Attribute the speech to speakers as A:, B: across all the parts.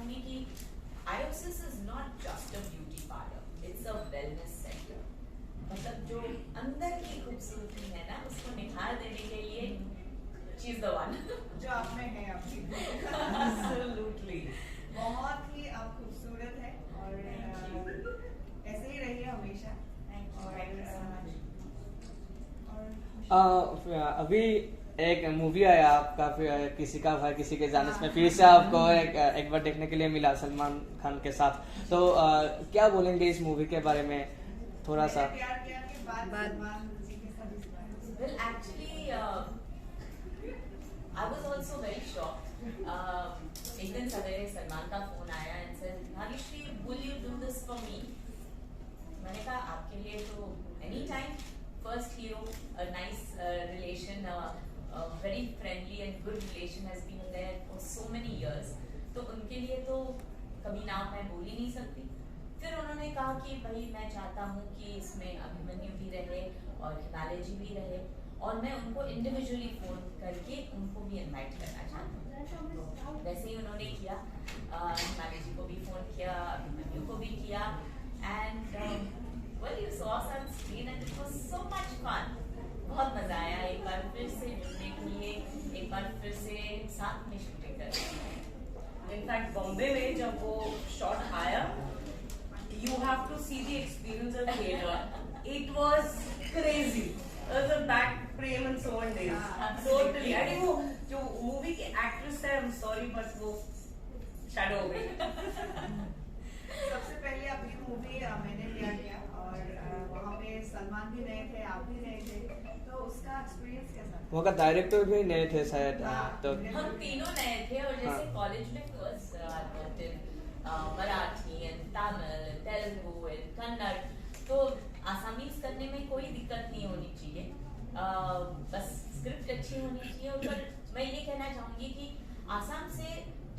A: चाहूंगी कि Iosis is not just a beauty parlour, it's a wellness centre. मतलब जो अंदर की खूबसूरती है ना, उसको निखार देने के लिए शी इज द वन
B: जो आप में है आपकी।
A: एब्सोल्युटली।
B: बहुत ही आप खूबसूरत है और ऐसे ही रहिए हमेशा।
C: अभी एक मूवी आया आपका, फिर किसी का भाई किसी के जाने में, फिर से आपको एक बार देखने के लिए मिला सलमान खान के साथ। तो क्या बोलेंगे इस मूवी के बारे में थोड़ा सा?
B: प्यार के बाद सलमान जी के साथ इस बारे में।
A: Well, actually, I was also very shocked. एक दिन सवेरे सलमान का फोन आया and said, "Bhagyashree, will you do this for me?" मैंने कहा आपके लिए तो any time. First hero, a nice relation, a very friendly and good relation has been there for so many years. तो उनके लिए तो कभी ना मैं बोल ही नहीं सकती। फिर उन्होंने कहा कि भाई मैं चाहता हूँ कि इसमें अभिमन्यु भी रहे और हिमालय जी भी रहे, और मैं उनको इंडिविजुअली फोन करके उनको भी इनवाइट करना चाहती हूँ। तो वैसे ही उन्होंने किया, हिमालय जी को भी फोन किया, अभिमन्यु को भी किया, and well, you saw us on screen and it was so much fun. बहुत मजा आया एक बार फिर से जुड़ने के लिए, एक बार फिर से साथ में शूटिंग करने।
D: इनफैक्ट बॉम्बे में जब वो शॉट आया, you have to see the experience of theater. It was crazy. It was a back frame and so on days. Totally. अरे वो जो मूवी की एक्ट्रेस है, I'm sorry but वो शैडो हो गई।
B: सबसे पहले अपनी मूवी मैंने प्यार किया और वहाँ पे सलमान भी नए थे, आप भी नए थे, तो उसका एक्सपीरियंस कैसा था?
C: वो का डायरेक्टर भी नए थे शायद। तो
A: हम तीनों नए थे, और जैसे कॉलेज में first Marathi and Tamil, Telugu and Kannada, तो आसामीज करने में कोई दिक्कत नहीं होनी चाहिए, बस स्क्रिप्ट अच्छी होनी चाहिए। और मैं ये कहना चाहूंगी कि आसाम से,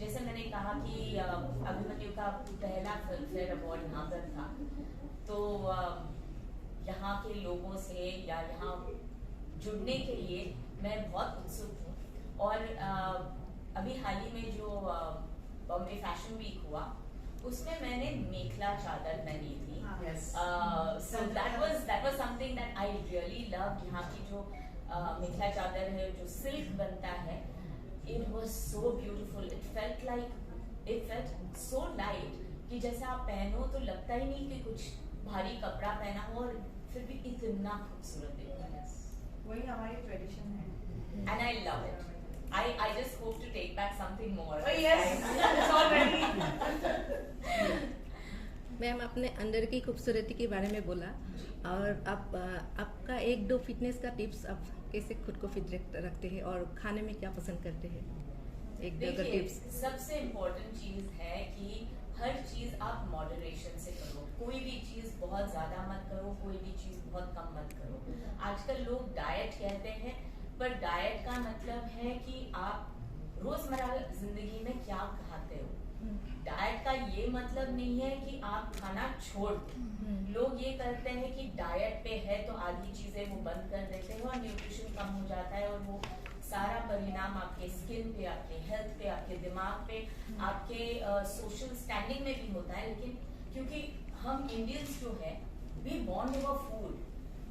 A: जैसे मैंने कहा कि अभिमन्यु का पहला फिल्म फेयर अवार्ड यहाँ पर था, तो यहाँ के लोगों से या यहाँ जुड़ने के लिए मैं बहुत उत्सुक हूँ। और अभी हाल ही में जो बॉम्बे फैशन वीक हुआ, उसमें मैंने मेखला चादर पहनी थी। So that was something that I really love. यहाँ की जो मेखला चादर है, जो सिल्क बनता है, it was so beautiful. It felt so light कि जैसे आप पहनो तो लगता ही नहीं कि कुछ भारी कपड़ा पहना हो, और फिर भी इतना खूबसूरत दिखता है।
B: वही हमारी ट्रेडिशन है।
A: And I love it. I just hope to take back something more.
D: Oh yes, it's all ready.
E: Ma'am, आपने अंदर की खूबसूरती के बारे में बोला, और आपका एक दो फिटनेस का टिप्स, आप कैसे खुद को फिट रखते हैं और खाने में क्या पसंद करते हैं? एक दो टिप्स।
A: सबसे इम्पोर्टेंट चीज है कि हर चीज आप मॉडरेशन से करो। कोई भी चीज बहुत ज्यादा मत करो, कोई भी चीज बहुत कम मत करो। आजकल लोग डाइट कहते हैं, पर डाइट का मतलब है कि आप रोजमर्रा जिंदगी में क्या खाते हो। डाइट का ये मतलब नहीं है कि आप खाना छोड़ दो। लोग ये करते हैं कि डाइट पे है तो आधी चीजें वो बंद कर देते हैं और न्यूट्रिशन कम हो जाता है, और वो सारा परिणाम आपके स्किन पे, आपके हेल्थ पे, आपके दिमाग पे, आपके सोशल स्टैंडिंग में भी होता है। लेकिन क्योंकि हम इंडियंस जो है, वी बॉन्ड ओवर फूड,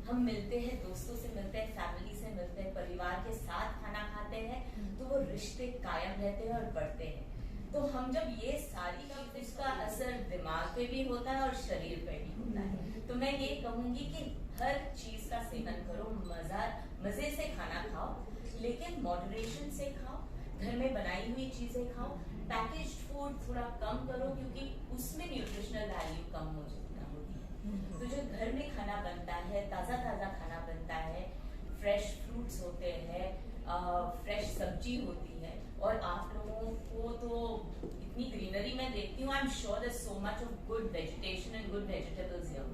A: हम मिलते हैं, दोस्तों से मिलते हैं, फैमिली से मिलते हैं, परिवार के साथ खाना खाते हैं, तो वो रिश्ते कायम रहते हैं और बढ़ते हैं। तो हम जब ये सारी चीज, इसका असर दिमाग पे भी होता है और शरीर पे भी होता है। तो मैं ये कहूंगी कि हर चीज का सेवन करो, मजे से खाना खाओ, लेकिन मॉडरेशन से खाओ, घर में बनाई हुई चीजें खाओ, पैकेज्ड फूड थोड़ा कम करो, क्योंकि उसमें न्यूट्रिशनल वैल्यू कम होती है। तो जो घर में खाना बनता है, ताजा ताजा खाना बनता है, फ्रेश फ्रूट्स होते हैं, फ्रेश सब्जी होती है, और आप लोगों को तो इतनी ग्रीनरी में देखती हूँ, I am sure there so much of good vegetation and good vegetables here.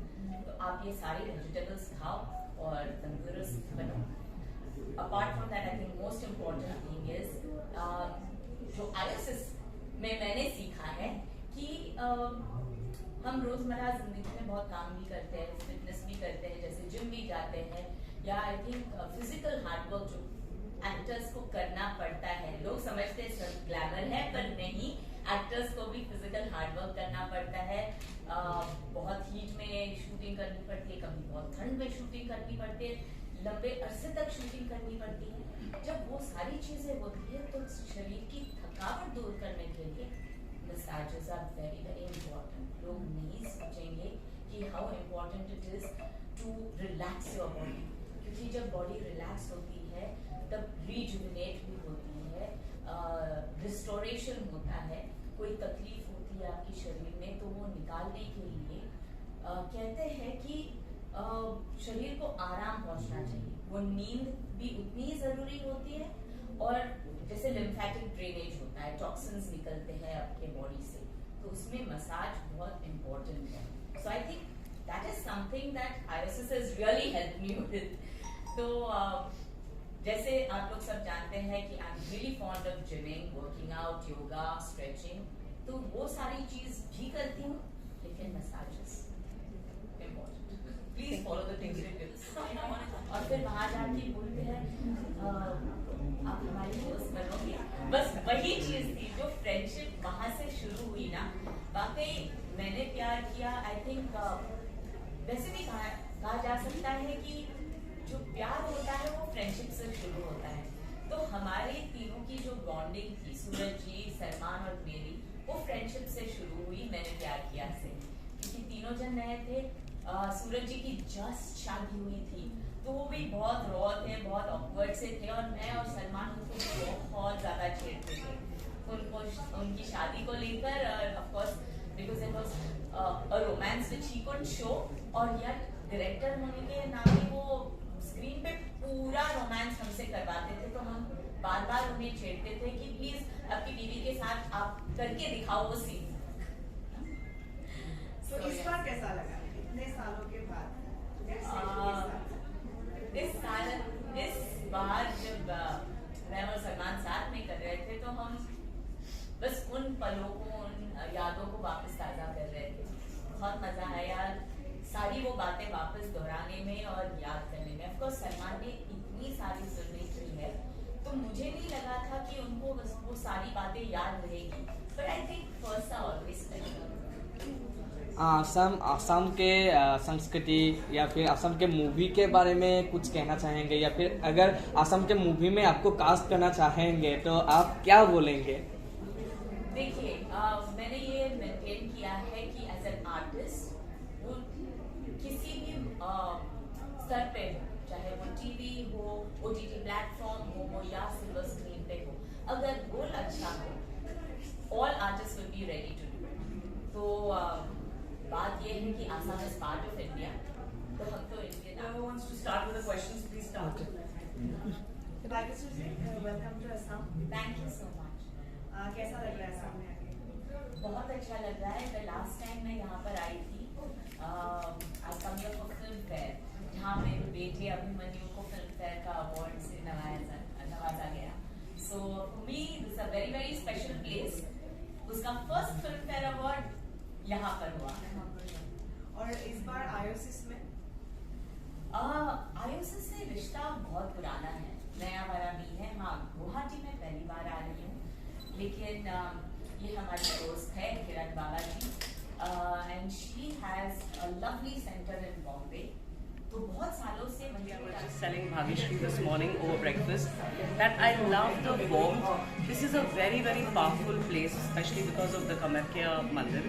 A: तो आप ये सारे वेजिटेबल्स खाओ और तंदुरुस्त बनो। Apart from that, I think most important thing is, जो आईएसएस में मैंने सीखा है कि हम रोजमर्रा जिंदगी में बहुत काम भी करते हैं, फिटनेस भी करते हैं, जैसे जिम भी जाते हैं, या आई थिंक फिजिकल हार्डवर्क जो एक्टर्स को करना पड़ता है। लोग समझते हैं सब ग्लैमर है, पर नहीं, एक्टर्स को भी फिजिकल हार्डवर्क करना पड़ता है, बहुत हीट में शूटिंग करनी पड़ती है, कभी बहुत ठंड में शूटिंग करनी पड़ती है, लंबे अरसे तक शूटिंग करनी पड़ती है। जब वो सारी चीजें होती है तो शरीर की थकावट दूर करने के लिए massages are very very important. लोग नहीं सोचेंगे कि how important it is to relax your body, क्योंकि जब बॉडी रिलैक्स होती है तब रिजुविनेट भी होती है, रिस्टोरेशन होता है। कोई तकलीफ होती है आपके शरीर में तो वो निकालने के लिए कहते हैं कि शरीर को आराम पहुंचना चाहिए। वो नींद भी उतनी ही जरूरी होती है, और जैसे लिम्फेटिक ड्रेनेज होता है, टॉक्सिन्स निकलते हैं आपके बॉडी से, तो उसमें मसाज बहुत इम्पोर्टेंट है। So I think that is something that Iosis has really helped me with. तो जैसे आप लोग सब जानते हैं कि I am really fond of gymming, working out, yoga, stretching, तो वो सारी चीज भी करती हूँ, लेकिन massages important. Please follow the things we tips. और फिर वहां जाके बोलते हैं आप हमारी दोस्त बनोगे। बस वही चीज थी जो फ्रेंडशिप वहां से शुरू हुई ना, वाकई मैंने प्यार किया। आई थिंक वैसे भी कहा जा सकता है कि जो प्यार होता है वो फ्रेंडशिप से शुरू होता है। तो हमारे तीनों की जो बॉन्डिंग थी, सूरज जी, सलमान और मेरी, वो फ्रेंडशिप से शुरू हुई, मैंने प्यार किया से, क्योंकि तीनों जन नए थे। सूरज जी की जस्ट शादी हुई थी, तो वो भी बहुत रॉ थे, बहुत ऑकवर्ड से थे, और मैं और सलमान उनको बहुत ज्यादा छेड़ते थे उनको उनकी शादी को लेकर, of course because it was a romance which he could show, और यार डायरेक्टर होने के नाते वो स्क्रीन पे पूरा रोमांस हमसे करवाते थे, तो हम बार बार उन्हें छेड़ते थे कि प्लीज आपकी बीवी के साथ आप करके दिखाओ वो सीन।
B: तो इस बार कैसा लगा इतने सालों के बाद?
A: इस बार जब मैं और सलमान साथ में कर रहे थे तो हम बस उन पलों को, उन यादों को वापस ताजा कर रहे थे। बहुत मजा आया सारी वो बातें वापस दोहराने में और याद करने में। ऑफकोर्स सलमान ने इतनी सारी फिल्में की है, तो मुझे नहीं लगा था कि उनको बस वो सारी बातें याद रहेगी, but I think first always
C: Assam के संस्कृति या फिर असम के मूवी के बारे में कुछ कहना चाहेंगे, या फिर अगर असम के मूवी में आपको कास्ट करना चाहेंगे तो आप क्या बोलेंगे?
A: देखिए, मैंने ये मेंटेन किया है कि एज एन आर्टिस्ट वो किसी भी स्तर पे हो, चाहे वो टीवी हो, ओटीटी प्लेटफॉर्म हो या सिल्वर स्क्रीन पे हो, अगर रोल अच्छा हो, all artist will be ready to do it. तो बात ये है कि Assam is part of India, तो हम तो Indian.
D: Whoever wants to start with the questions, please start.
B: Welcome to Assam.
A: Thank you so much.
B: कैसा लग रहा है असम में आके?
A: बहुत अच्छा लग रहा है। द लास्ट टाइम मैं यहाँ पर आई थी, I come here for Filmfare, जहाँ मेरे बेटे अभिमन्यु को फिल्म फेयर का अवार्ड से नवाजा गया। So for me this a very very special place. उसका फर्स्ट फिल्म फेयर अवार्ड यहाँ पर हुआ।
B: और इस बार आयोसिस में
A: आयोसिस से रिश्ता बहुत पुराना है, नया वाला नहीं है। हाँ, गुवाहाटी में पहली बार आ रही हूँ, लेकिन ये हमारी दोस्त है Kiran Balaji, and she has a lovely centre in Bombay. तो बहुत सालों से
D: I was just telling Bhageshri this morning over breakfast that I love the warmth. This is a very, very powerful place, especially because of the Kamakhya Mandir.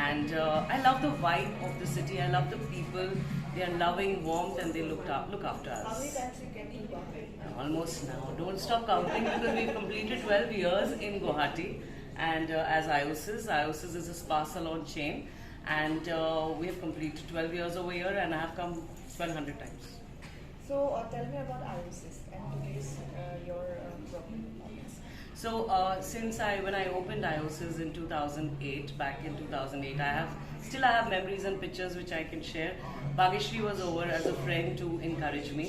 D: And I love the vibe of the city. I love the people. They are loving, warmth, and they look after
B: how many
D: us.
B: times you get to Bombay?
D: Almost now. Don't stop counting because we've completed 12 years in Guwahati. And as IOSIS is a spa salon chain. And we have completed 12 years over here, and I have come 1,200 times.
B: So tell me about IOSIS and today's your program.
D: So since when I opened IOSIS in 2008, back in 2008, I have memories and pictures which I can share. Bhageshri was over as a friend to encourage me,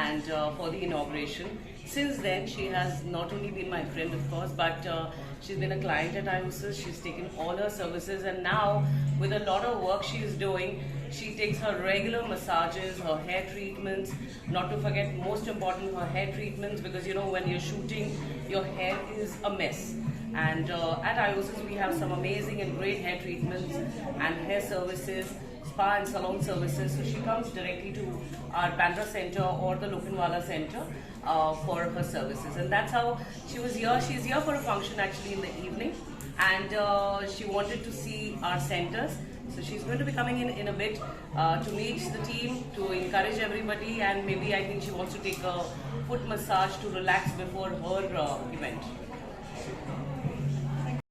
D: and for the inauguration. Since then, she has not only been my friend, of course, but she's been a client at IOSIS. She's taken all her services, and now with a lot of work she is doing, she takes her regular massages, her hair treatments, not to forget, most important, her hair treatments, because you know when you're shooting, your hair is a mess. And at IOSIS we have some amazing and great hair treatments and hair services, spa and salon services. So she comes directly to our Bandra Center or the Lokhandwala Center for her services. And that's how she was here. She's here for a function actually in the evening, and she wanted to see our centers. So she's going to be coming in a bit to meet the team, to encourage everybody, and maybe I think she wants to take a foot massage to relax before her event.